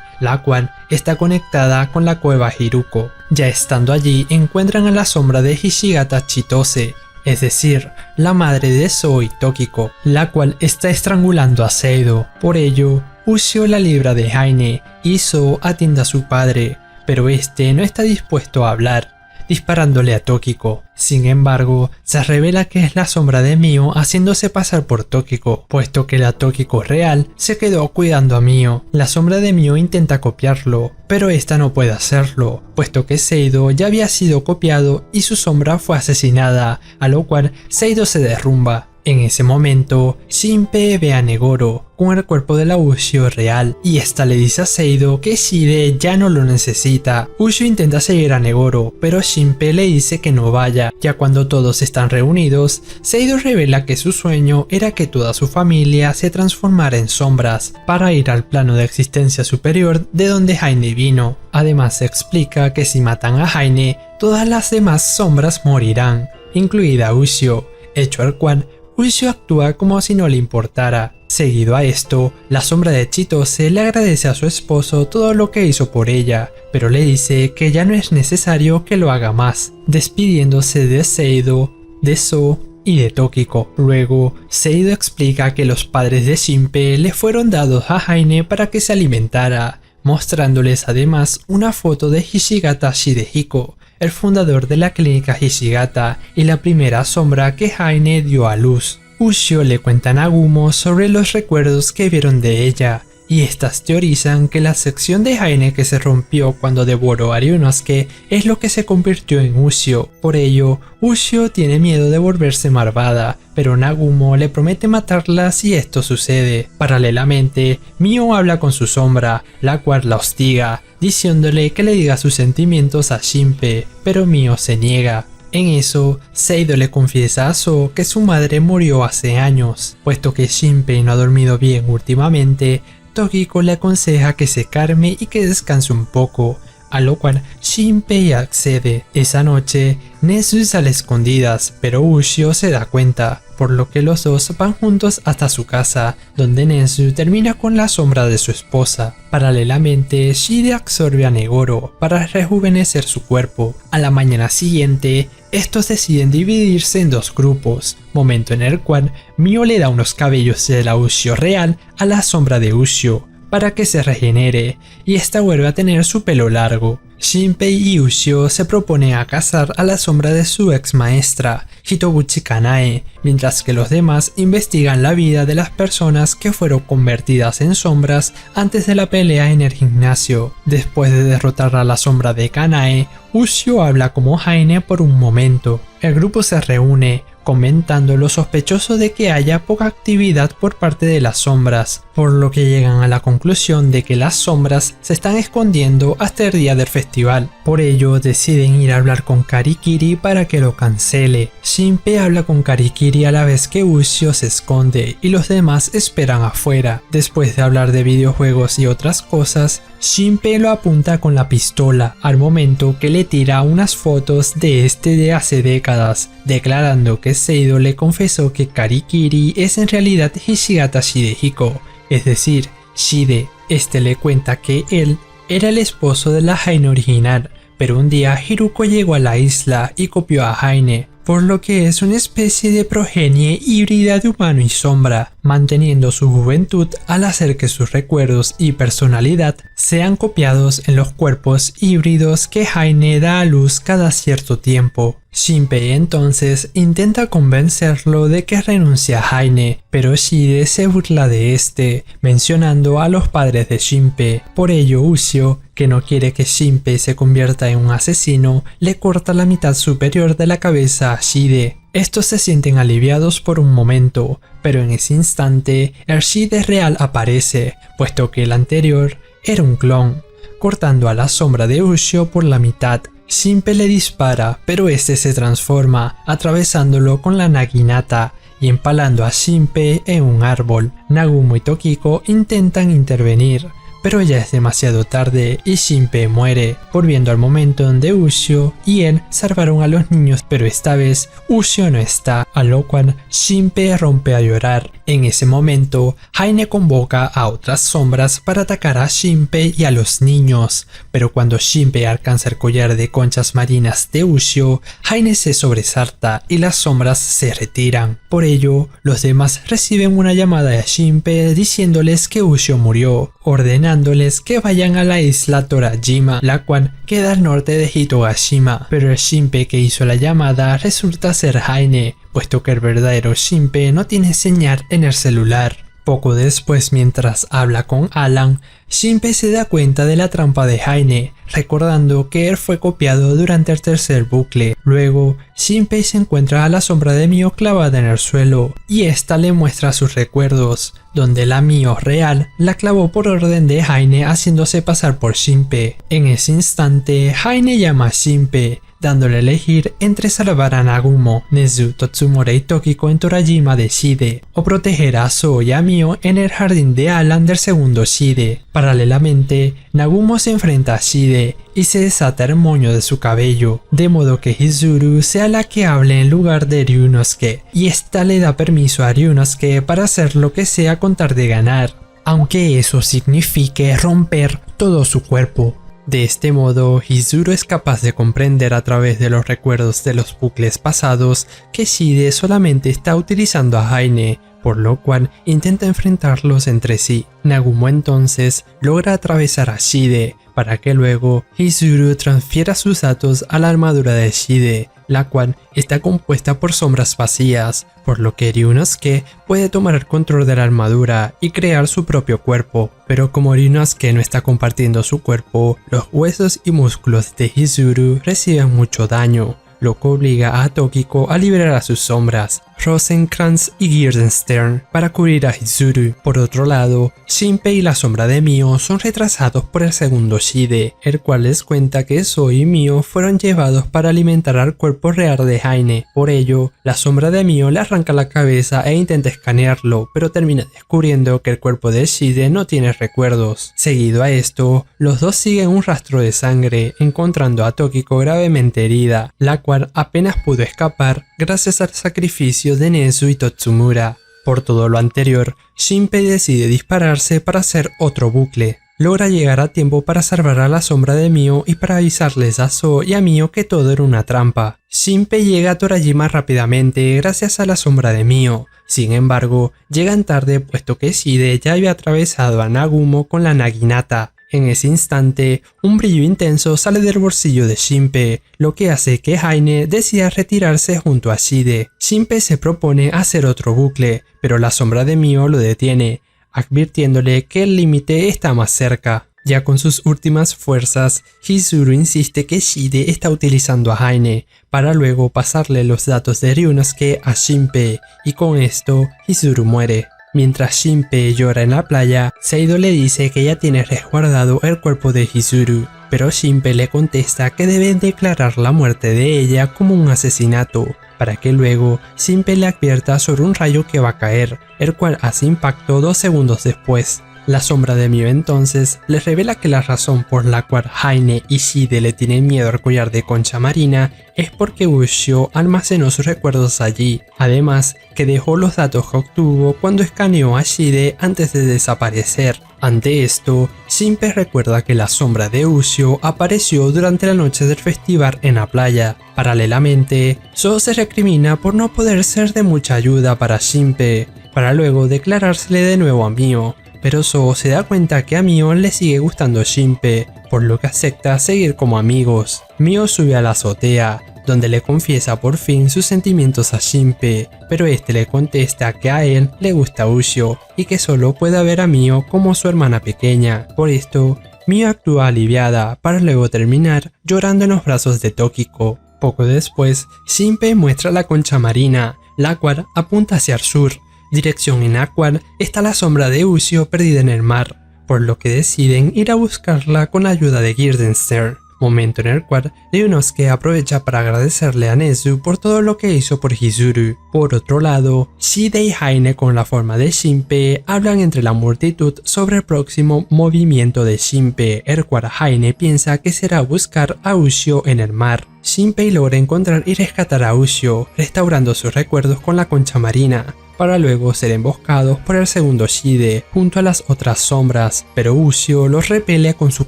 A: la cual está conectada con la cueva Hiruko. Ya estando allí encuentran a la sombra de Hishigata Chitose, es decir, la madre de Zou y Tokiko, la cual está estrangulando a Seido. Por ello, Ushio la libra de Haine y Zou atiende a su padre, pero este no está dispuesto a hablar, disparándole a Tokiko. Sin embargo, se revela que es la sombra de Mio haciéndose pasar por Tokiko, puesto que la Tokiko real se quedó cuidando a Mio. La sombra de Mio intenta copiarlo, pero esta no puede hacerlo, puesto que Seido ya había sido copiado y su sombra fue asesinada, a lo cual Seido se derrumba. En ese momento, Shinpei ve a Negoro con el cuerpo de la Ushio real y esta le dice a Seido que Shide ya no lo necesita. Ushio intenta seguir a Negoro, pero Shinpei le dice que no vaya. Ya cuando todos están reunidos, Seido revela que su sueño era que toda su familia se transformara en sombras para ir al plano de existencia superior de donde Haine vino. Además se explica que si matan a Haine, todas las demás sombras morirán, incluida Ushio, hecho al cual Ushio actúa como si no le importara. Seguido a esto, la sombra de Chitose le agradece a su esposo todo lo que hizo por ella, pero le dice que ya no es necesario que lo haga más, despidiéndose de Seido, de Zou y de Tokiko. Luego, Seido explica que los padres de Shinpei le fueron dados a Haine para que se alimentara, mostrándoles además una foto de Hishigata Shidehiko, el fundador de la clínica Hishigata y la primera sombra que Haine dio a luz. Ushio le cuenta a Nagumo sobre los recuerdos que vieron de ella, y estas teorizan que la sección de Haine que se rompió cuando devoró a Ryunosuke es lo que se convirtió en Ushio. Por ello, Ushio tiene miedo de volverse malvada, pero Nagumo le promete matarla si esto sucede. Paralelamente, Mio habla con su sombra, la cual la hostiga, diciéndole que le diga sus sentimientos a Shinpei, pero Mio se niega. En eso, Seido le confiesa a Zou que su madre murió hace años. Puesto que Shinpei no ha dormido bien últimamente, Tokiko le aconseja que se calme y que descanse un poco, a lo cual Shinpei accede. Esa noche, Nezu sale a escondidas, pero Ushio se da cuenta, por lo que los dos van juntos hasta su casa, donde Nezu termina con la sombra de su esposa. Paralelamente, Shide absorbe a Negoro para rejuvenecer su cuerpo. A la mañana siguiente, estos deciden dividirse en dos grupos, momento en el cual Mio le da unos cabellos de la Ushio real a la sombra de Ushio, para que se regenere, y esta vuelve a tener su pelo largo. Shinpei y Ushio se proponen a cazar a la sombra de su ex maestra, Hitobuchi Kanae, mientras que los demás investigan la vida de las personas que fueron convertidas en sombras antes de la pelea en el gimnasio. Después de derrotar a la sombra de Kanae, Ushio habla como Haine por un momento. El grupo se reúne, comentando lo sospechoso de que haya poca actividad por parte de las sombras, por lo que llegan a la conclusión de que las sombras se están escondiendo hasta el día del festival. Por ello deciden ir a hablar con Karikiri para que lo cancele. Shinpei habla con Karikiri a la vez que Ushio se esconde y los demás esperan afuera. Después de hablar de videojuegos y otras cosas, Shinpei lo apunta con la pistola al momento que le tira unas fotos de este de hace décadas, declarando que Seido le confesó que Karikiri es en realidad Hishigata Shidehiko, es decir, Shide. Este le cuenta que él era el esposo de la Haine original, pero un día Hiruko llegó a la isla y copió a Haine, por lo que es una especie de progenie híbrida de humano y sombra, manteniendo su juventud al hacer que sus recuerdos y personalidad sean copiados en los cuerpos híbridos que Haine da a luz cada cierto tiempo. Shinpei entonces intenta convencerlo de que renuncie a Haine, pero Shide se burla de este, mencionando a los padres de Shinpei. Por ello Ushio, que no quiere que Shinpei se convierta en un asesino, le corta la mitad superior de la cabeza a Shide. Estos se sienten aliviados por un momento, pero en ese instante el Shide real aparece, puesto que el anterior era un clon, cortando a la sombra de Ushio por la mitad. Shinpei le dispara, pero este se transforma, atravesándolo con la Naginata y empalando a Shinpei en un árbol. Nagumo y Tokiko intentan intervenir, pero ya es demasiado tarde y Shinpei muere, volviendo al momento donde Ushio y él salvaron a los niños, pero esta vez Ushio no está, a lo cual Shinpei rompe a llorar. En ese momento, Haine convoca a otras sombras para atacar a Shinpei y a los niños, pero cuando Shinpei alcanza el collar de conchas marinas de Ushio, Haine se sobresalta y las sombras se retiran. Por ello, los demás reciben una llamada de Shinpei diciéndoles que Ushio murió, ordenándoles que vayan a la isla Torajima, la cual queda al norte de Hitogashima, pero el Shinpei que hizo la llamada resulta ser Haine, puesto que el verdadero Shinpei no tiene señal en el celular. Poco después, mientras habla con Alan, Shinpei se da cuenta de la trampa de Haine, recordando que él fue copiado durante el tercer bucle. Luego, Shinpei se encuentra a la sombra de Mio clavada en el suelo, y esta le muestra sus recuerdos, donde la Mio real la clavó por orden de Haine haciéndose pasar por Shinpei. En ese instante, Haine llama a Shinpei, dándole a elegir entre salvar a Nagumo, Nezu, Totsumura y Tokiko en Torajima de Shide, o proteger a Zou y a Mio en el jardín de Alan del segundo Shide. Paralelamente, Nagumo se enfrenta a Shide y se desata el moño de su cabello, de modo que Hizuru sea la que hable en lugar de Ryunosuke, y esta le da permiso a Ryunosuke para hacer lo que sea con tal de ganar, aunque eso signifique romper todo su cuerpo. De este modo, Hizuru es capaz de comprender a través de los recuerdos de los bucles pasados que Shide solamente está utilizando a Haine, por lo cual intenta enfrentarlos entre sí. Nagumo entonces logra atravesar a Shide, para que luego Hizuru transfiera sus datos a la armadura de Shide, la cual está compuesta por sombras vacías, por lo que Ryunosuke puede tomar el control de la armadura y crear su propio cuerpo. Pero como Ryunosuke no está compartiendo su cuerpo, los huesos y músculos de Hizuru reciben mucho daño, lo que obliga a Tokiko a liberar a sus sombras, Rosencrantz y Guildenstern, para cubrir a Hizuru. Por otro lado, Shinpei y la sombra de Mio son retrasados por el segundo Shide, el cual les cuenta que Zou y Mio fueron llevados para alimentar al cuerpo real de Haine. Por ello, la sombra de Mio le arranca la cabeza e intenta escanearlo, pero termina descubriendo que el cuerpo de Shide no tiene recuerdos. Seguido a esto, los dos siguen un rastro de sangre, encontrando a Tokiko gravemente herida, la cual apenas pudo escapar gracias al sacrificio de Nezu y Totsumura. Por todo lo anterior, Shinpei decide dispararse para hacer otro bucle. Logra llegar a tiempo para salvar a la sombra de Mio y para avisarles a Zou y a Mio que todo era una trampa. Shinpei llega a Torajima rápidamente gracias a la sombra de Mio. Sin embargo, llegan tarde puesto que Shide ya había atravesado a Nagumo con la Naginata. En ese instante, un brillo intenso sale del bolsillo de Shinpei, lo que hace que Haine decida retirarse junto a Shide. Shinpei se propone hacer otro bucle, pero la sombra de Mio lo detiene, advirtiéndole que el límite está más cerca. Ya con sus últimas fuerzas, Hizuru insiste que Shide está utilizando a Haine, para luego pasarle los datos de Ryunosuke a Shinpei, y con esto, Hizuru muere. Mientras Shinpei llora en la playa, Seido le dice que ya tiene resguardado el cuerpo de Hizuru, pero Shinpei le contesta que deben declarar la muerte de ella como un asesinato, para que luego Shinpei le advierta sobre un rayo que va a caer, el cual hace impacto 2 segundos después. La sombra de Mio entonces le revela que la razón por la cual Haine y Shide le tienen miedo al collar de concha marina es porque Ushio almacenó sus recuerdos allí, además que dejó los datos que obtuvo cuando escaneó a Shide antes de desaparecer. Ante esto, Shinpei recuerda que la sombra de Ushio apareció durante la noche del festival en la playa. Paralelamente, Zou se recrimina por no poder ser de mucha ayuda para Shinpei, para luego declarársele de nuevo a Mio. Pero Zou se da cuenta que a Mio le sigue gustando Shinpei, por lo que acepta seguir como amigos. Mio sube a la azotea, donde le confiesa por fin sus sentimientos a Shinpei, pero este le contesta que a él le gusta Ushio y que solo puede ver a Mio como su hermana pequeña. Por esto, Mio actúa aliviada para luego terminar llorando en los brazos de Tokiko. Poco después, Shinpei muestra la concha marina, la cual apunta hacia el sur, dirección en la cual está la sombra de Ushio perdida en el mar, por lo que deciden ir a buscarla con la ayuda de Guildenstern. momento en el cual Ryunosuke aprovecha para agradecerle a Nezu por todo lo que hizo por Hizuru. Por otro lado, Shide y Haine con la forma de Shinpei hablan entre la multitud sobre el próximo movimiento de Shinpei, el cual Haine piensa que será buscar a Ushio en el mar. Shinpei logra encontrar y rescatar a Ushio, restaurando sus recuerdos con la concha marina, para luego ser emboscados por el segundo Shide junto a las otras sombras, pero Ushio los repele con su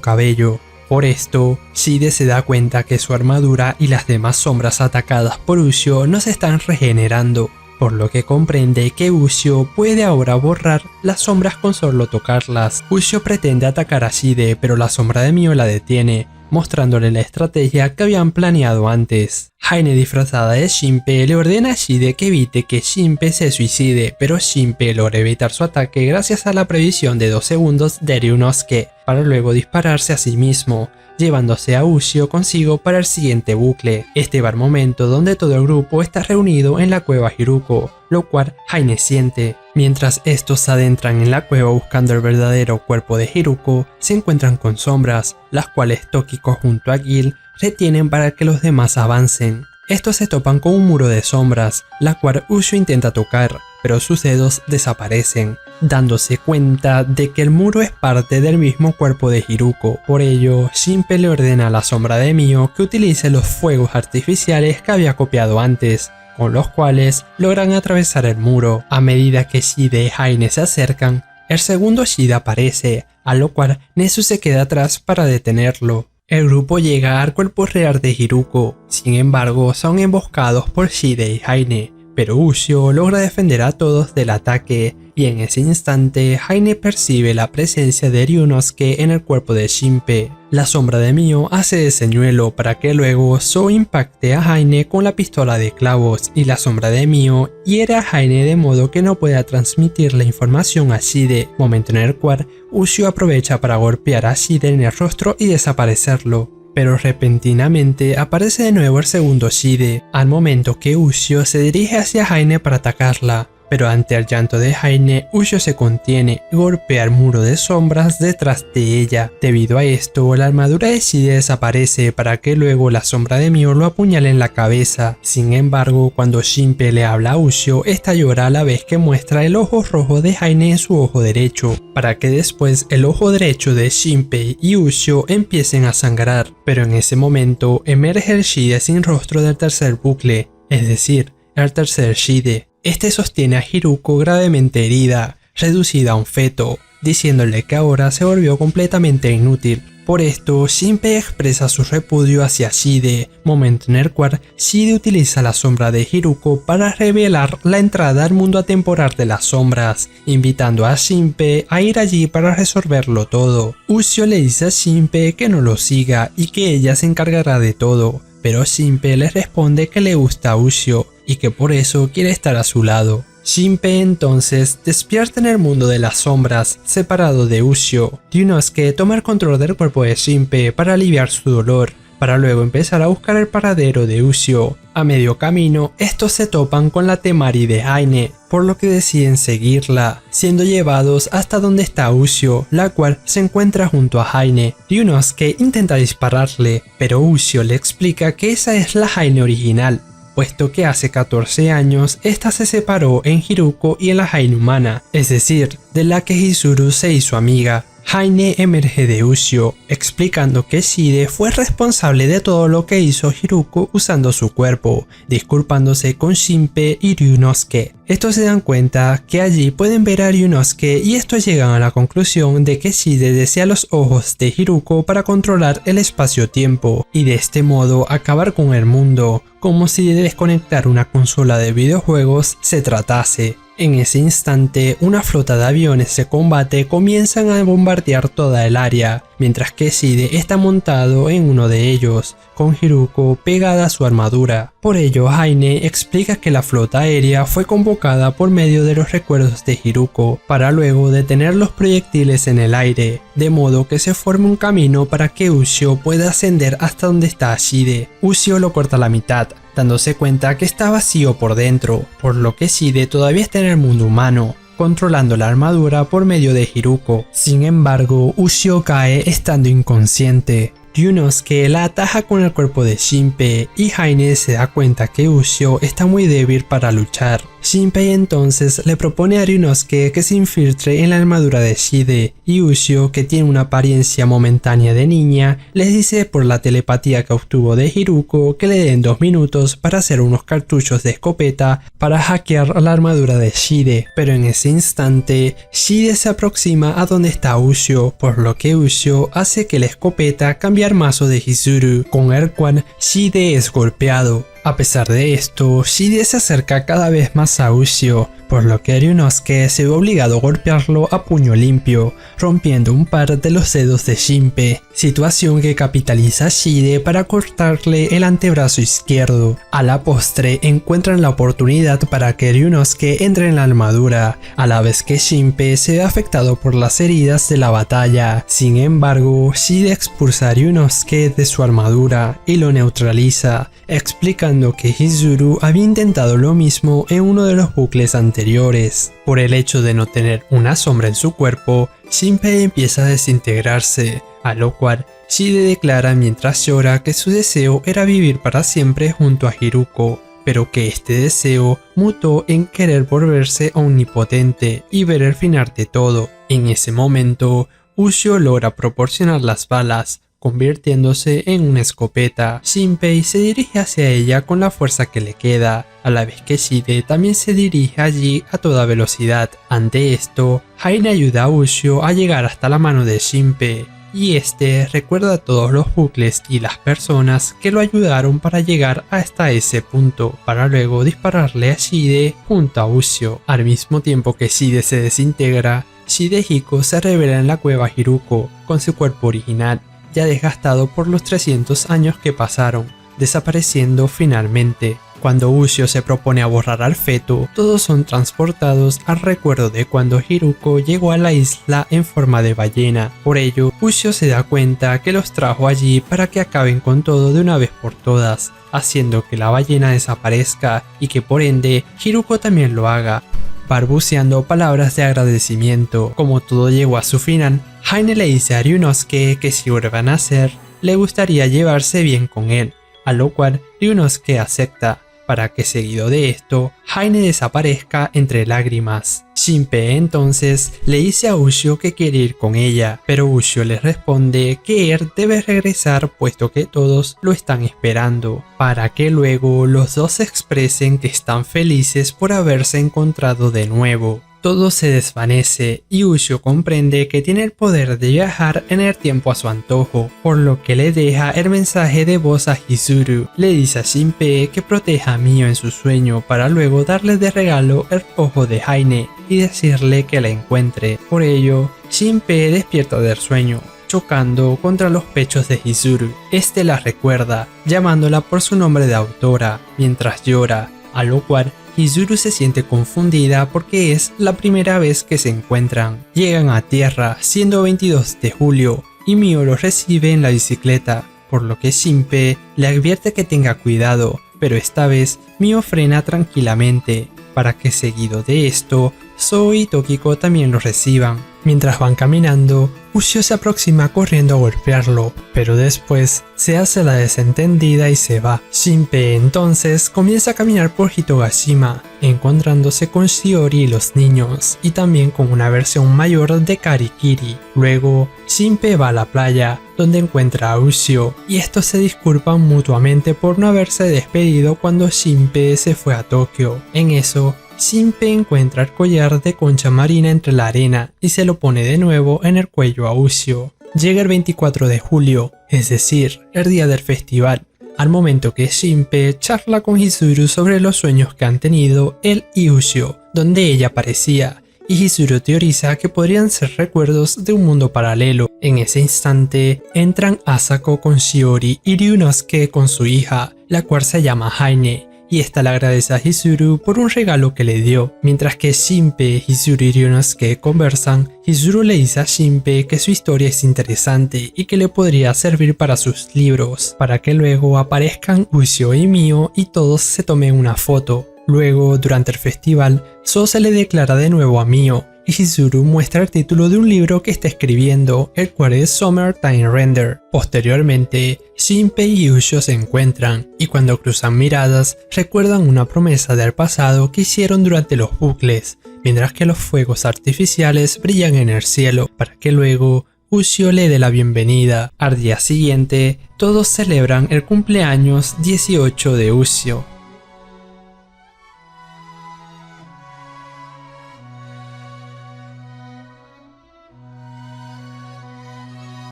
A: cabello. Por esto, Shide se da cuenta que su armadura y las demás sombras atacadas por Ushio no se están regenerando, por lo que comprende que Ushio puede ahora borrar las sombras con solo tocarlas. Ushio pretende atacar a Shide, pero la sombra de Mio la detiene, mostrándole la estrategia que habían planeado antes. Haine, disfrazada de Shinpei, le ordena a Shide que evite que Shinpei se suicide, pero Shinpei logra evitar su ataque gracias a la previsión de 2 segundos de Ryunosuke, para luego dispararse a sí mismo, llevándose a Ushio consigo para el siguiente bucle. Este va el momento donde todo el grupo está reunido en la cueva Hiruko, lo cual Haine siente. Mientras estos se adentran en la cueva buscando el verdadero cuerpo de Hiruko, se encuentran con sombras, las cuales Tokiko junto a Gil retienen para que los demás avancen. Estos se topan con un muro de sombras, la cual Ushio intenta tocar, pero sus dedos desaparecen, dándose cuenta de que el muro es parte del mismo cuerpo de Hiruko. Por ello, Shinpei le ordena a la sombra de Mio que utilice los fuegos artificiales que había copiado antes, con los cuales logran atravesar el muro. A medida que Shide y Haine se acercan, el segundo Shide aparece, a lo cual Nezu se queda atrás para detenerlo. El grupo llega al cuerpo real de Hiruko, sin embargo son emboscados por Shide y Haine, pero Ushio logra defender a todos del ataque, y en ese instante Haine percibe la presencia de Ryunosuke en el cuerpo de Shinpei. La sombra de Mio hace de señuelo para que luego So impacte a Haine con la pistola de clavos, y la sombra de Mio hiere a Haine de modo que no pueda transmitir la información a Shide, momento en el cual Ushio aprovecha para golpear a Shide en el rostro y desaparecerlo. Pero repentinamente aparece de nuevo el segundo Shide, al momento que Ushio se dirige hacia Haine para atacarla. Pero ante el llanto de Haine, Ushio se contiene y golpea el muro de sombras detrás de ella. Debido a esto, la armadura de Shide desaparece para que luego la sombra de Mio lo apuñale en la cabeza. Sin embargo, cuando Shinpei le habla a Ushio, esta llora a la vez que muestra el ojo rojo de Haine en su ojo derecho, para que después el ojo derecho de Shinpei y Ushio empiecen a sangrar. Pero en ese momento emerge el Shide sin rostro del tercer bucle, es decir, el tercer Shide. Este sostiene a Hiruko gravemente herida, reducida a un feto, diciéndole que ahora se volvió completamente inútil. Por esto, Shinpei expresa su repudio hacia Shide, momento en el cual Shide utiliza la sombra de Hiruko para revelar la entrada al mundo atemporal de las sombras, invitando a Shinpei a ir allí para resolverlo todo. Ushio le dice a Shinpei que no lo siga y que ella se encargará de todo, pero Shinpei le responde que le gusta a Ushio y que por eso quiere estar a su lado. Shinpei entonces despierta en el mundo de las sombras, separado de Ushio. Ryunosuke toma el control del cuerpo de Shinpei para aliviar su dolor, para luego empezar a buscar el paradero de Ushio. A medio camino, estos se topan con la Temari de Haine, por lo que deciden seguirla, siendo llevados hasta donde está Ushio, la cual se encuentra junto a Haine. Ryunosuke intenta dispararle, pero Ushio le explica que esa es la Haine original, puesto que hace 14 años esta se separó en Hiruko y en la Haine humana, es decir, de la que Hizuru se hizo amiga. Haine emerge de Ushio, explicando que Shide fue responsable de todo lo que hizo Hiruko usando su cuerpo, disculpándose con Shinpei y Ryunosuke. Estos se dan cuenta que allí pueden ver a Ryunosuke y estos llegan a la conclusión de que Shide desea los ojos de Hiruko para controlar el espacio-tiempo y de este modo acabar con el mundo, como si de desconectar una consola de videojuegos se tratase. En ese instante, una flota de aviones de combate comienzan a bombardear toda el área, mientras que Shide está montado en uno de ellos, con Hiruko pegada a su armadura. Por ello, Haine explica que la flota aérea fue convocada por medio de los recuerdos de Hiruko, para luego detener los proyectiles en el aire, de modo que se forme un camino para que Ushio pueda ascender hasta donde está Shide. Ushio lo corta a la mitad, dándose cuenta que está vacío por dentro, por lo que Shide todavía está en el mundo humano, controlando la armadura por medio de Hiruko. Sin embargo, Ushio cae estando inconsciente. Ryunosuke la ataja con el cuerpo de Shinpei y Haine se da cuenta que Ushio está muy débil para luchar. Shinpei entonces le propone a Ryunosuke que se infiltre en la armadura de Shide y Ushio, que tiene una apariencia momentánea de niña, les dice por la telepatía que obtuvo de Hiruko que le den 2 minutos para hacer unos cartuchos de escopeta para hackear la armadura de Shide, pero en ese instante Shide se aproxima a donde está Ushio, por lo que Ushio hace que la escopeta cambie al mazo de Hizuru, con el cual Shide es golpeado. A pesar de esto, Shide se acerca cada vez más a Ushio, por lo que Ryunosuke se ve obligado a golpearlo a puño limpio, rompiendo un par de los dedos de Shinpei, situación que capitaliza Shide para cortarle el antebrazo izquierdo. A la postre encuentran la oportunidad para que Ryunosuke entre en la armadura, a la vez que Shinpei se ve afectado por las heridas de la batalla. Sin embargo, Shide expulsa a Ryunosuke de su armadura y lo neutraliza, explicando que Hizuru había intentado lo mismo en uno de los bucles anteriores. Por el hecho de no tener una sombra en su cuerpo, Shinpei empieza a desintegrarse, a lo cual Shide declara mientras llora que su deseo era vivir para siempre junto a Hiruko, pero que este deseo mutó en querer volverse omnipotente y ver el final de todo. En ese momento, Ushio logra proporcionar las balas, convirtiéndose en una escopeta. Shinpei se dirige hacia ella con la fuerza que le queda, a la vez que Shide también se dirige allí a toda velocidad. Ante esto, Haine ayuda a Ushio a llegar hasta la mano de Shinpei, y este recuerda todos los bucles y las personas que lo ayudaron para llegar hasta ese punto, para luego dispararle a Shide junto a Ushio. Al mismo tiempo que Shide se desintegra, Shidehiko se revela en la cueva Hiruko con su cuerpo original, ya desgastado por los 300 años que pasaron, desapareciendo finalmente. Cuando Ushio se propone a borrar al feto, todos son transportados al recuerdo de cuando Hiruko llegó a la isla en forma de ballena. Por ello, Ushio se da cuenta que los trajo allí para que acaben con todo de una vez por todas, haciendo que la ballena desaparezca y que por ende Hiruko también lo haga, balbuceando palabras de agradecimiento. Como todo llegó a su final, Haine le dice a Ryunosuke que si vuelve a nacer, le gustaría llevarse bien con él, a lo cual Ryunosuke acepta, para que seguido de esto, Haine desaparezca entre lágrimas. Shinpei entonces le dice a Ushio que quiere ir con ella, pero Ushio le responde que él debe regresar puesto que todos lo están esperando, para que luego los dos expresen que están felices por haberse encontrado de nuevo. Todo se desvanece y Ushio comprende que tiene el poder de viajar en el tiempo a su antojo, por lo que le deja el mensaje de voz a Hizuru. Le dice a Shinpei que proteja a Mio en su sueño para luego darle de regalo el ojo de Haine y decirle que la encuentre. Por ello, Shinpei despierta del sueño, chocando contra los pechos de Hizuru. Este la recuerda, llamándola por su nombre de autora, mientras llora, a lo cual Hizuru se siente confundida porque es la primera vez que se encuentran. Llegan a tierra siendo 22 de julio y Mio los recibe en la bicicleta, por lo que Shinpei le advierte que tenga cuidado, pero esta vez Mio frena tranquilamente, para que seguido de esto, Zoe y Tokiko también lo reciban. Mientras van caminando, Ushio se aproxima corriendo a golpearlo, pero después se hace la desentendida y se va. Shinpei entonces comienza a caminar por Hitogashima, encontrándose con Shiori y los niños, y también con una versión mayor de Karikiri. Luego, Shinpei va a la playa, donde encuentra a Ushio, y estos se disculpan mutuamente por no haberse despedido cuando Shinpei se fue a Tokio. En eso, Shinpei encuentra el collar de concha marina entre la arena y se lo pone de nuevo en el cuello a Ushio. Llega el 24 de julio, es decir, el día del festival, al momento que Shinpei charla con Hizuru sobre los sueños que han tenido él y Ushio, donde ella aparecía, y Hizuru teoriza que podrían ser recuerdos de un mundo paralelo. En ese instante, entran Asako con Shiori y Ryunosuke con su hija, la cual se llama Haine, y esta le agradece a Hizuru por un regalo que le dio. Mientras que Shinpei, Hizuru y Ryunosuke conversan, Hizuru le dice a Shinpei que su historia es interesante y que le podría servir para sus libros, para que luego aparezcan Ushio y Mio y todos se tomen una foto. Luego, durante el festival, Zo se le declara de nuevo a Mio y Chizuru muestra el título de un libro que está escribiendo, el cual es Summertime Render. Posteriormente, Shinpei y Ushio se encuentran, y cuando cruzan miradas, recuerdan una promesa del pasado que hicieron durante los bucles, mientras que los fuegos artificiales brillan en el cielo, para que luego Ushio le dé la bienvenida. Al día siguiente, todos celebran el cumpleaños 18 de Ushio.